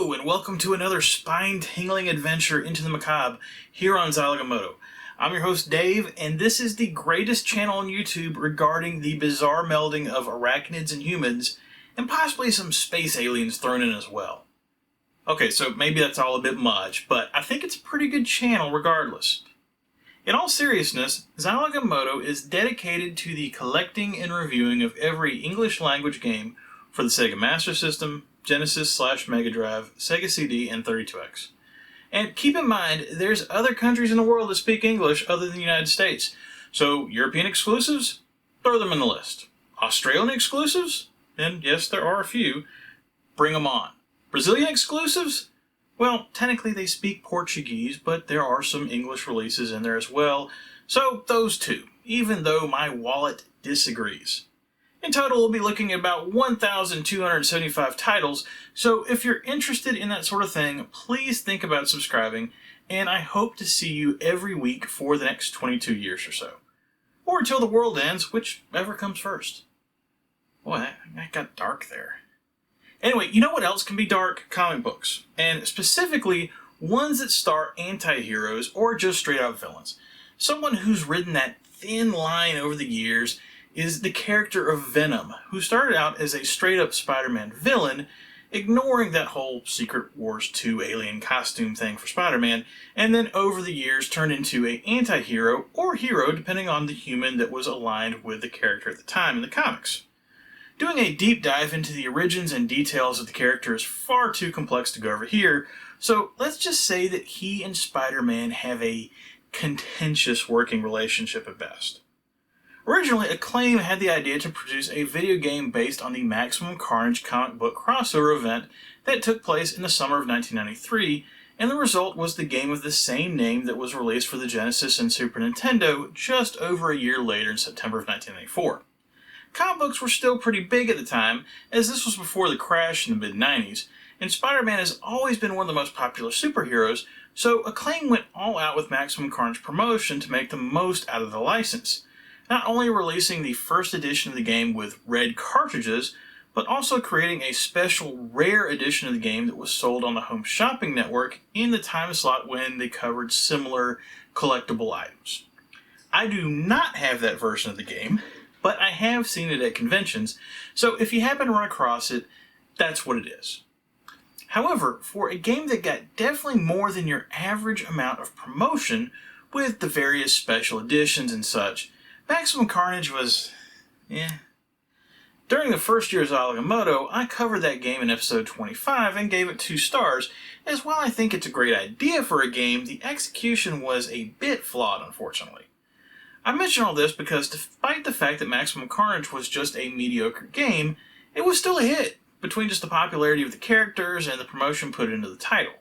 Hello, and welcome to another spine-tingling adventure into the macabre here on Zilog and Moto. I'm your host, Dave, and this is the greatest channel on YouTube regarding the bizarre melding of arachnids and humans, and possibly some space aliens thrown in as well. Okay, so maybe that's all a bit much, but I think it's a pretty good channel regardless. In all seriousness, Zilog and Moto is dedicated to the collecting and reviewing of every English language game for the Sega Master System, Genesis/Mega Drive, Sega CD, and 32X. And keep in mind, there's other countries in the world that speak English other than the United States. So European exclusives, throw them in the list. Australian exclusives, and yes, there are a few, bring them on. Brazilian exclusives, well, technically they speak Portuguese, but there are some English releases in there as well. So those two, even though my wallet disagrees. In total, we'll be looking at about 1,275 titles, so if you're interested in that sort of thing, please think about subscribing, and I hope to see you every week for the next 22 years or so. Or until the world ends, whichever comes first. Boy, that got dark there. Anyway, you know what else can be dark? Comic books. And specifically, ones that star anti-heroes or just straight-out villains. Someone who's ridden that thin line over the years is the character of Venom, who started out as a straight-up Spider-Man villain, ignoring that whole Secret Wars 2 alien costume thing for Spider-Man, and then over the years turned into an anti-hero or hero depending on the human that was aligned with the character at the time in the comics. Doing a deep dive into the origins and details of the character is far too complex to go over here, so let's just say that he and Spider-Man have a contentious working relationship at best. Originally, Acclaim had the idea to produce a video game based on the Maximum Carnage comic book crossover event that took place in the summer of 1993, and the result was the game of the same name that was released for the Genesis and Super Nintendo just over a year later in September of 1994. Comic books were still pretty big at the time, as this was before the crash in the mid-90s, and Spider-Man has always been one of the most popular superheroes, so Acclaim went all out with Maximum Carnage promotion to make the most out of the license. Not only releasing the first edition of the game with red cartridges, but also creating a special rare edition of the game that was sold on the Home Shopping Network in the time slot when they covered similar collectible items. I do not have that version of the game, but I have seen it at conventions, so if you happen to run across it, that's what it is. However, for a game that got definitely more than your average amount of promotion with the various special editions and such, Maximum Carnage was, During the first year of Zilog and Moto, I covered that game in episode 25 and gave it 2 stars, as while I think it's a great idea for a game, the execution was a bit flawed, unfortunately. I mention all this because despite the fact that Maximum Carnage was just a mediocre game, it was still a hit, between just the popularity of the characters and the promotion put into the title.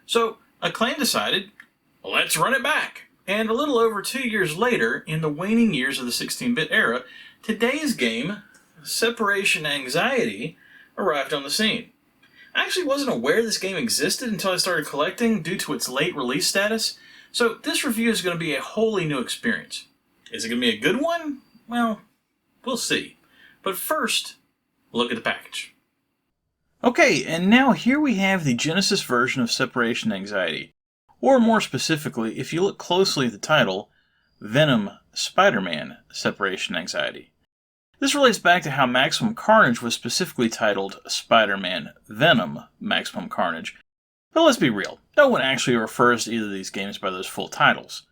So, Acclaim decided, let's run it back. And a little over 2 years later, in the waning years of the 16-bit era, today's game, Separation Anxiety, arrived on the scene. I actually wasn't aware this game existed until I started collecting due to its late release status, so this review is going to be a wholly new experience. Is it going to be a good one? Well, we'll see. But first, look at the package. Okay, and now here we have the Genesis version of Separation Anxiety. Or more specifically, if you look closely at the title, Venom Spider-Man Separation Anxiety. This relates back to how Maximum Carnage was specifically titled Spider-Man Venom Maximum Carnage. But let's be real, no one actually refers to either of these games by those full titles.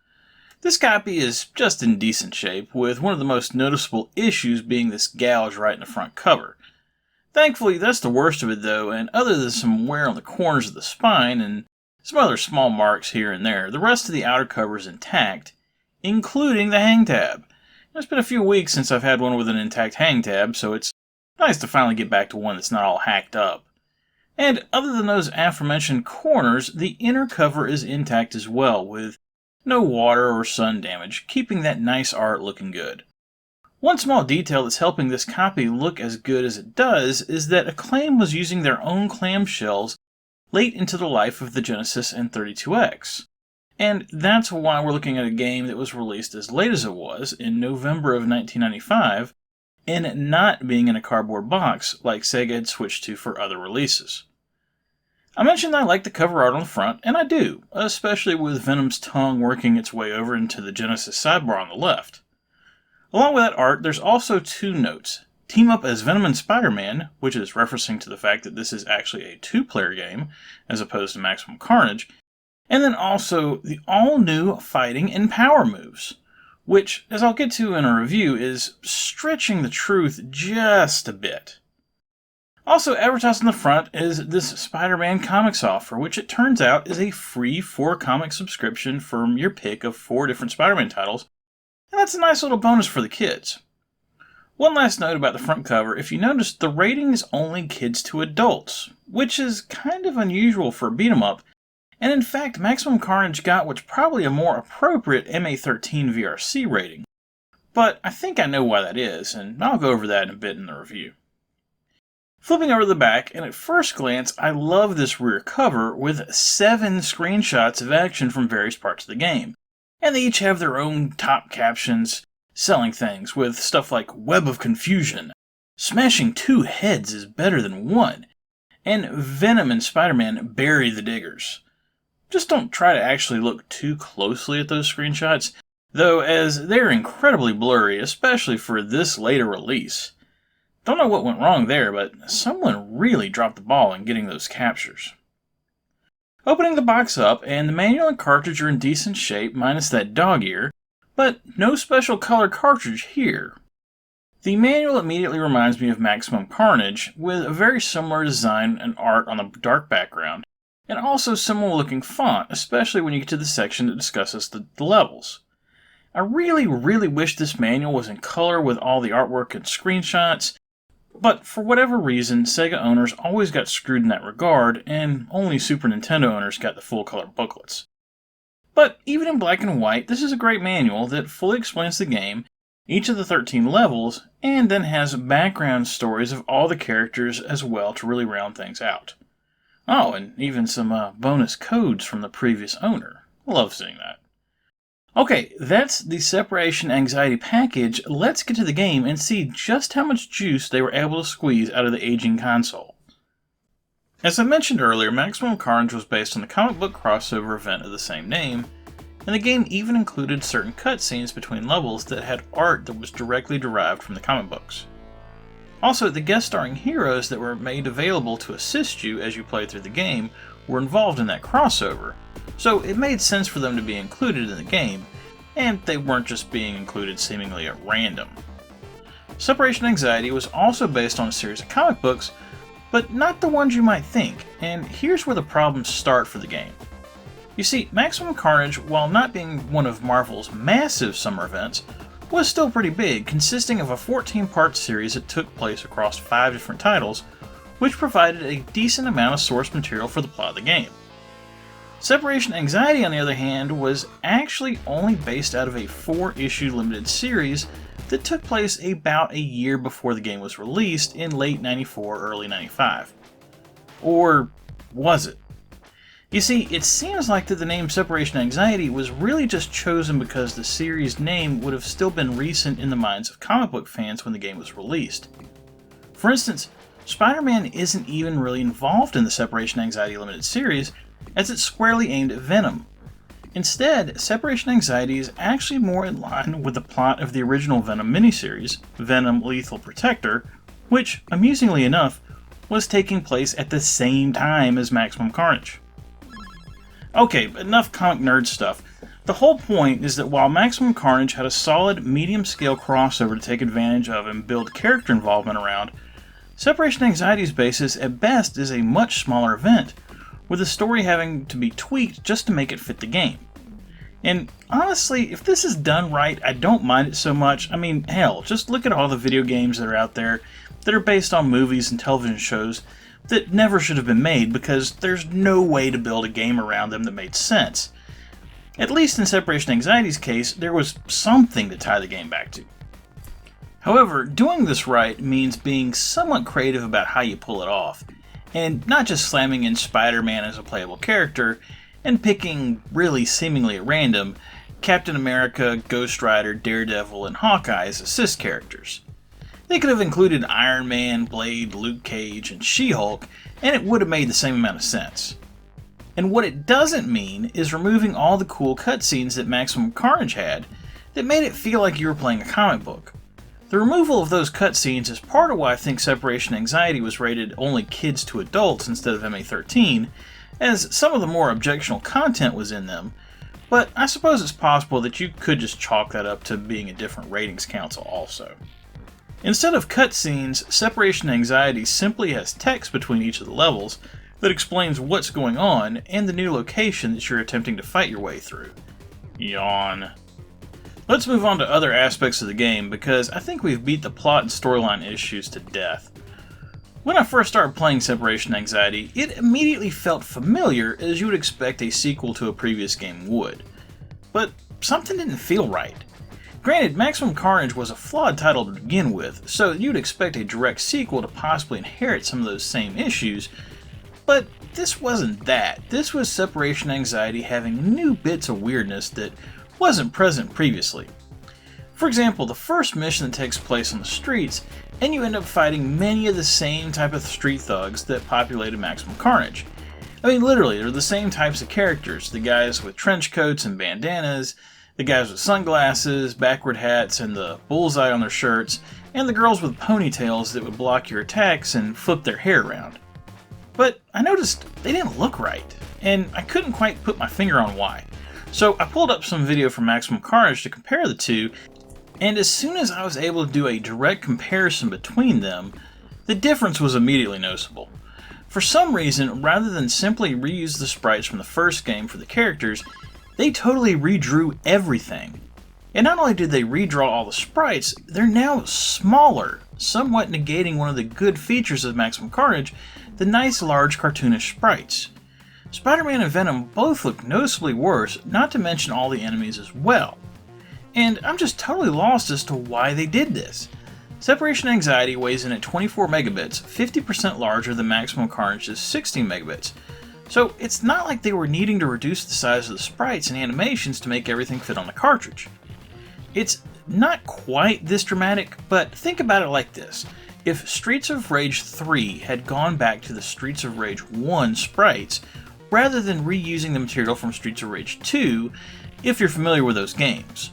This copy is just in decent shape, with one of the most noticeable issues being this gouge right in the front cover. Thankfully, that's the worst of it though, and other than some wear on the corners of the spine and some other small marks here and there, the rest of the outer cover is intact, including the hang tab. It's been a few weeks since I've had one with an intact hang tab, so it's nice to finally get back to one that's not all hacked up. And other than those aforementioned corners, the inner cover is intact as well, with no water or sun damage, keeping that nice art looking good. One small detail that's helping this copy look as good as it does is that Acclaim was using their own clamshells late into the life of the Genesis and 32X. And that's why we're looking at a game that was released as late as it was, in November of 1995, and not being in a cardboard box like Sega had switched to for other releases. I mentioned I like the cover art on the front, and I do, especially with Venom's tongue working its way over into the Genesis sidebar on the left. Along with that art, there's also two notes. Team up as Venom and Spider-Man, which is referencing to the fact that this is actually a two-player game, as opposed to Maximum Carnage, and then also the all-new fighting and power moves, which, as I'll get to in a review, is stretching the truth just a bit. Also advertised on the front is this Spider-Man comics offer, which it turns out is a free 4-comic subscription from your pick of 4 different Spider-Man titles, and that's a nice little bonus for the kids. One last note about the front cover, if you notice, the rating is only kids to adults, which is kind of unusual for a beat-em-up, and in fact Maximum Carnage got what's probably a more appropriate MA13 VRC rating. But I think I know why that is, and I'll go over that in a bit in the review. Flipping over to the back, and at first glance, I love this rear cover with 7 screenshots of action from various parts of the game. And they each have their own top captions, selling things with stuff like Web of Confusion, smashing 2 heads is better than 1, and Venom and Spider-Man bury the diggers. Just don't try to actually look too closely at those screenshots, though, as they're incredibly blurry, especially for this later release. Don't know what went wrong there, but someone really dropped the ball in getting those captures. Opening the box up, and the manual and cartridge are in decent shape, minus that dog ear, but no special color cartridge here. The manual immediately reminds me of Maximum Carnage, with a very similar design and art on a dark background, and also similar looking font, especially when you get to the section that discusses the levels. I really wish this manual was in color with all the artwork and screenshots, but for whatever reason, Sega owners always got screwed in that regard, and only Super Nintendo owners got the full-color booklets. But even in black and white, this is a great manual that fully explains the game, each of the 13 levels, and then has background stories of all the characters as well to really round things out. Oh, and even some bonus codes from the previous owner. I love seeing that. Okay, that's the separation anxiety package. Let's get to the game and see just how much juice they were able to squeeze out of the aging console. As I mentioned earlier, Maximum Carnage was based on the comic book crossover event of the same name, and the game even included certain cutscenes between levels that had art that was directly derived from the comic books. Also, the guest starring heroes that were made available to assist you as you played through the game were involved in that crossover, so it made sense for them to be included in the game, and they weren't just being included seemingly at random. Separation Anxiety was also based on a series of comic books, but not the ones you might think, and here's where the problems start for the game. You see, Maximum Carnage, while not being one of Marvel's massive summer events, was still pretty big, consisting of a 14-part series that took place across 5 different titles, which provided a decent amount of source material for the plot of the game. Separation Anxiety, on the other hand, was actually only based out of a 4-issue limited series that took place about a year before the game was released in late 94, early 95. Or was it? You see, it seems like that the name Separation Anxiety was really just chosen because the series' name would have still been recent in the minds of comic book fans when the game was released. For instance, Spider-Man isn't even really involved in the Separation Anxiety limited series, as it's squarely aimed at Venom. Instead, Separation Anxiety is actually more in line with the plot of the original Venom miniseries, Venom Lethal Protector, which, amusingly enough, was taking place at the same time as Maximum Carnage. Okay, but enough comic nerd stuff. The whole point is that while Maximum Carnage had a solid medium-scale crossover to take advantage of and build character involvement around, Separation Anxiety's basis at best is a much smaller event, with the story having to be tweaked just to make it fit the game. And honestly, if this is done right, I don't mind it so much. I mean, hell, just look at all the video games that are out there that are based on movies and television shows that never should have been made because there's no way to build a game around them that made sense. At least in Separation Anxiety's case, there was something to tie the game back to. However, doing this right means being somewhat creative about how you pull it off, and not just slamming in Spider-Man as a playable character, and picking, really seemingly at random, Captain America, Ghost Rider, Daredevil, and Hawkeye as assist characters. They could have included Iron Man, Blade, Luke Cage, and She-Hulk, and it would have made the same amount of sense. And what it doesn't mean is removing all the cool cutscenes that Maximum Carnage had that made it feel like you were playing a comic book. The removal of those cutscenes is part of why I think Separation Anxiety was rated only kids to adults instead of MA-13, as some of the more objectionable content was in them, but I suppose it's possible that you could just chalk that up to being a different ratings council also. Instead of cutscenes, Separation Anxiety simply has text between each of the levels that explains what's going on and the new location that you're attempting to fight your way through. Yawn. Let's move on to other aspects of the game, because I think we've beat the plot and storyline issues to death. When I first started playing Separation Anxiety, it immediately felt familiar, as you would expect a sequel to a previous game would. But something didn't feel right. Granted, Maximum Carnage was a flawed title to begin with, so you'd expect a direct sequel to possibly inherit some of those same issues, but this wasn't that. This was Separation Anxiety having new bits of weirdness that wasn't present previously. For example, the first mission that takes place on the streets, and you end up fighting many of the same type of street thugs that populated Maximum Carnage. I mean, literally, they're the same types of characters. The guys with trench coats and bandanas, the guys with sunglasses, backward hats, and the bullseye on their shirts, and the girls with ponytails that would block your attacks and flip their hair around. But I noticed they didn't look right, and I couldn't quite put my finger on why. So I pulled up some video from Maximum Carnage to compare the two, and as soon as I was able to do a direct comparison between them, the difference was immediately noticeable. For some reason, rather than simply reuse the sprites from the first game for the characters, they totally redrew everything. And not only did they redraw all the sprites, they're now smaller, somewhat negating one of the good features of Maximum Carnage, the nice large cartoonish sprites. Spider-Man and Venom both look noticeably worse, not to mention all the enemies as well. And I'm just totally lost as to why they did this. Separation Anxiety weighs in at 24 megabits, 50% larger than Maximum Carnage's 16 megabits. So it's not like they were needing to reduce the size of the sprites and animations to make everything fit on the cartridge. It's not quite this dramatic, but think about it like this. If Streets of Rage 3 had gone back to the Streets of Rage 1 sprites, rather than reusing the material from Streets of Rage 2, if you're familiar with those games.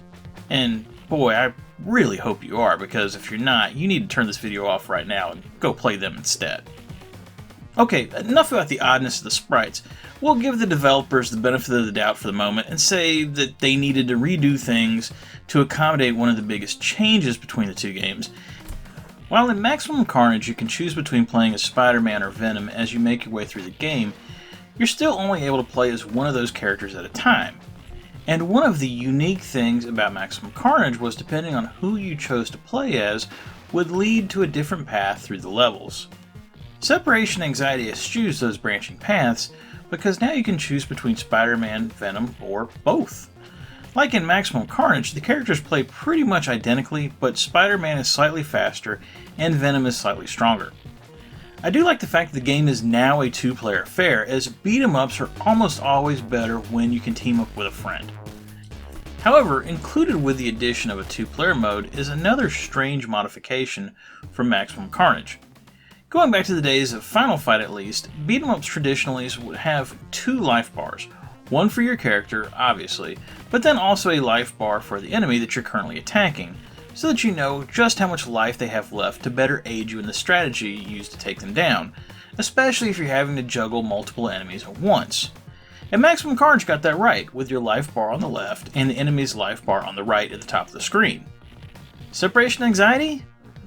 And boy, I really hope you are, because if you're not, you need to turn this video off right now and go play them instead. Okay, enough about the oddness of the sprites. We'll give the developers the benefit of the doubt for the moment and say that they needed to redo things to accommodate one of the biggest changes between the two games. While in Maximum Carnage you can choose between playing as Spider-Man or Venom as you make your way through the game, you're still only able to play as one of those characters at a time. And one of the unique things about Maximum Carnage was depending on who you chose to play as would lead to a different path through the levels. Separation Anxiety eschews those branching paths because now you can choose between Spider-Man, Venom, or both. Like in Maximum Carnage, the characters play pretty much identically, but Spider-Man is slightly faster and Venom is slightly stronger. I do like the fact that the game is now a two-player affair, as beat-em-ups are almost always better when you can team up with a friend. However, included with the addition of a two-player mode is another strange modification from Maximum Carnage. Going back to the days of Final Fight at least, beat-em-ups traditionally would have two life bars, one for your character, obviously, but then also a life bar for the enemy that you're currently attacking, so that you know just how much life they have left to better aid you in the strategy used to take them down, especially if you're having to juggle multiple enemies at once. And Maximum Carnage got that right, with your life bar on the left and the enemy's life bar on the right at the top of the screen. Separation Anxiety?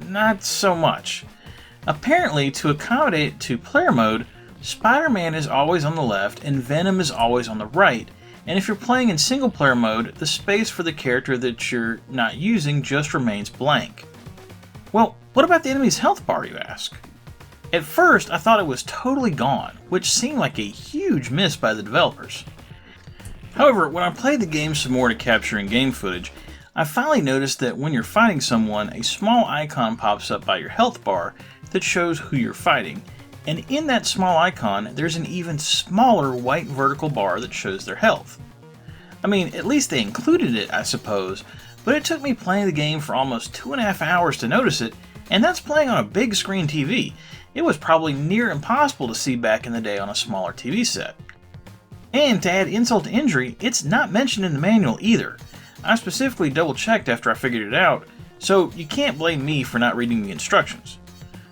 Not so much. Apparently, to accommodate two-player mode, Spider-Man is always on the left and Venom is always on the right, and if you're playing in single-player mode, the space for the character that you're not using just remains blank. Well, what about the enemy's health bar, you ask? At first, I thought it was totally gone, which seemed like a huge miss by the developers. However, when I played the game some more to capture in-game footage, I finally noticed that when you're fighting someone, a small icon pops up by your health bar that shows who you're fighting, and in that small icon, there's an even smaller white vertical bar that shows their health. I mean, at least they included it, I suppose, but it took me playing the game for almost 2.5 hours to notice it, and that's playing on a big screen TV. it was probably near impossible to see back in the day on a smaller TV set. And to add insult to injury, it's not mentioned in the manual either. I specifically double-checked after I figured it out, so you can't blame me for not reading the instructions.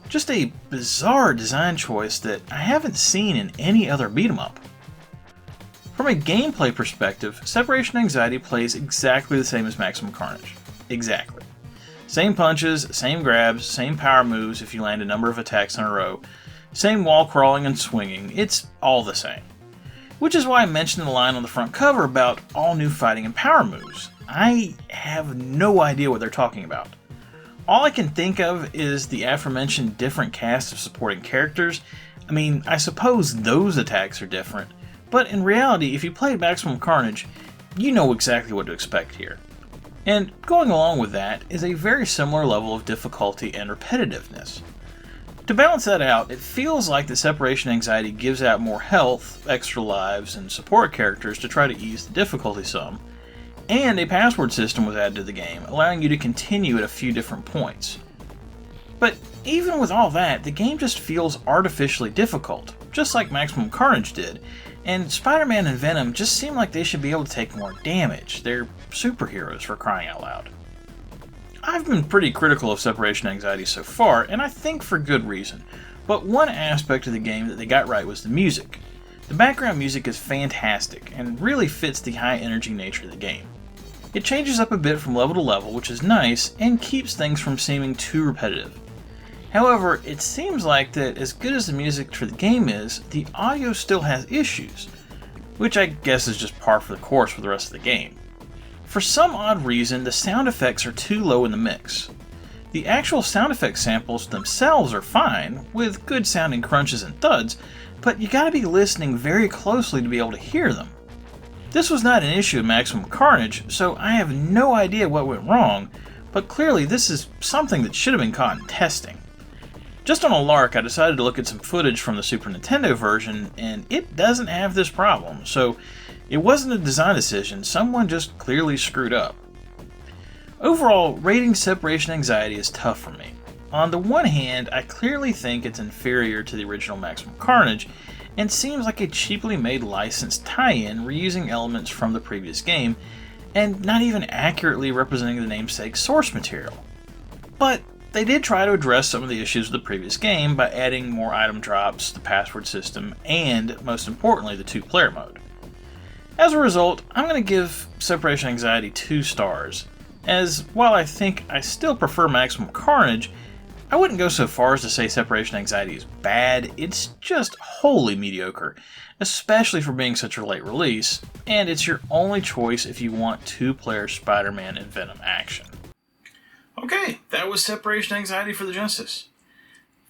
Just a bizarre design choice that I haven't seen in any other beat-em-up. From a gameplay perspective, Separation Anxiety plays exactly the same as Maximum Carnage. Exactly. Same punches, same grabs, same power moves if you land a number of attacks in a row, same wall crawling and swinging, it's all the same. Which is why I mentioned the line on the front cover about all new fighting and power moves. I have no idea what they're talking about. All I can think of is the aforementioned different cast of supporting characters. I mean, I suppose those attacks are different, but in reality, if you played Maximum Carnage, you know exactly what to expect here. And going along with that is a very similar level of difficulty and repetitiveness. To balance that out, it feels like the Separation Anxiety gives out more health, extra lives, and support characters to try to ease the difficulty some, and a password system was added to the game, allowing you to continue at a few different points. But even with all that, the game just feels artificially difficult, just like Maximum Carnage did, and Spider-Man and Venom just seem like they should be able to take more damage. They're superheroes, for crying out loud. I've been pretty critical of Separation Anxiety so far, and I think for good reason, but one aspect of the game that they got right was the music. The background music is fantastic, and really fits the high-energy nature of the game. It changes up a bit from level to level, which is nice, and keeps things from seeming too repetitive. However, it seems like that as good as the music for the game is, the audio still has issues, which I guess is just par for the course for the rest of the game. For some odd reason, the sound effects are too low in the mix. The actual sound effect samples themselves are fine, with good sounding crunches and thuds, but you gotta be listening very closely to be able to hear them. This was not an issue in Maximum Carnage, so I have no idea what went wrong, but clearly this is something that should have been caught in testing. Just on a lark, I decided to look at some footage from the Super Nintendo version, and it doesn't have this problem, so it wasn't a design decision, someone just clearly screwed up. Overall, rating Separation Anxiety is tough for me. On the one hand, I clearly think it's inferior to the original Maximum Carnage, and seems like a cheaply made licensed tie-in reusing elements from the previous game, and not even accurately representing the namesake's source material. But they did try to address some of the issues of the previous game by adding more item drops, the password system, and, most importantly, the 2-player mode. As a result, I'm going to give Separation Anxiety 2 stars, as while I think I still prefer Maximum Carnage, I wouldn't go so far as to say Separation Anxiety is bad, it's just wholly mediocre, especially for being such a late release, and it's your only choice if you want 2-player Spider-Man and Venom action. Okay, that was Separation Anxiety for the Genesis.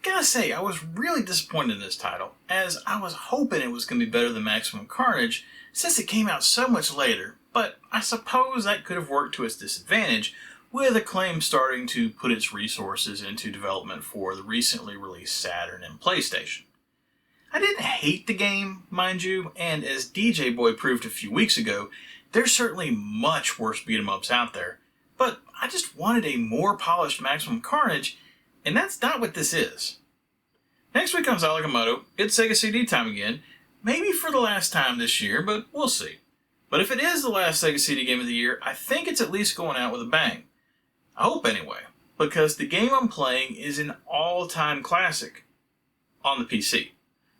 Gotta say, I was really disappointed in this title, as I was hoping it was going to be better than Maximum Carnage, since it came out so much later, but I suppose that could have worked to its disadvantage, with Acclaim starting to put its resources into development for the recently released Saturn and PlayStation. I didn't hate the game, mind you, and as DJ Boy proved a few weeks ago, there's certainly much worse beat-em-ups out there, but I just wanted a more polished Maximum Carnage, and that's not what this is. Next week on Zilog and Moto, it's Sega CD time again, maybe for the last time this year, but we'll see. But if it is the last Sega CD game of the year, I think it's at least going out with a bang. I hope anyway, because the game I'm playing is an all-time classic on the PC.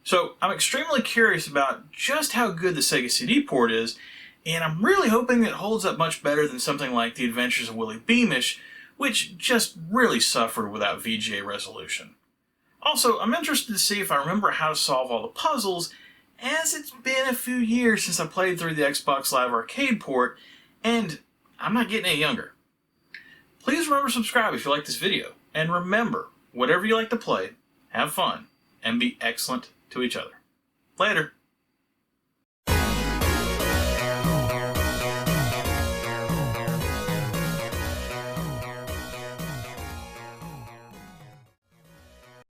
So I'm extremely curious about just how good the Sega CD port is, and I'm really hoping it holds up much better than something like The Adventures of Willie Beamish, which just really suffered without VGA resolution. Also, I'm interested to see if I remember how to solve all the puzzles, as it's been a few years since I played through the Xbox Live Arcade port, and I'm not getting any younger. Please remember to subscribe if you like this video, and remember, whatever you like to play, have fun, and be excellent to each other. Later.